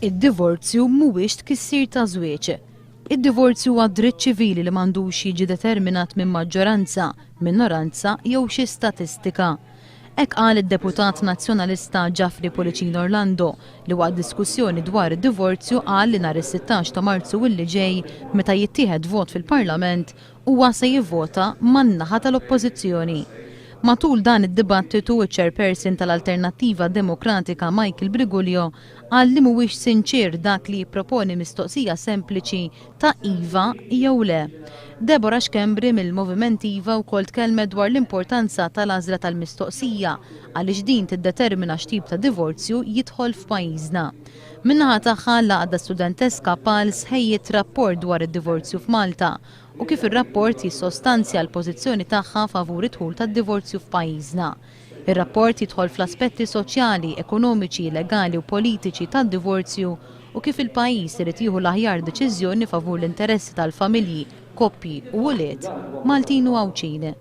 Id-divorzju mhuwiex tkissir ta' żwieġ. Id-divorzju huwa dritt ċivili li m'għandux jiġi determinat minn maġġoranza, minoranza jew xi statistika. Hekk qal id-Deputat Nazzjonalista Pullicino Orlando li waqt diskussjoni dwar id-divorzju qal li nhar is-16 ta' Marzu illi ġej meta jittieħed vot fil-Parlament huwa se jivvota man-naħa tal-Oppożizzjoni. Matul dan id-dibattitu iċ-chairperson tal-Alternattiva Demokratika Michael Brigulio qal li mhuwiex sinċir dak li jipproponi mistoqsija sempliċi ta' iva jew le. Deborah Xkembri mill-Moviment Iva wkoll tkellmet dwar l-importanza tal-għażla tal-mistoqsija għaliex din tiddetermina x'tip ta' divorzju jidħol f'pajjiżna. Min-naħa tagħha l-ghaqda studenteska Pals ħejjiet rapport dwar id-divorzju f'Malta u kif ir-rapport jissostanzja l-pożizzjoni tagħha favur id-dħul tad-divorzju f'pajjiżna. Ir-rapport jidħol fl-aspetti soċjali, ekonomiċi, legali u politiċi tad-divorzju u kif il-pajjiż irid jieħu l-aħjar deċiżjoni favur l-interessi tal-familji, koppji u wlied Maltin u Għawċini.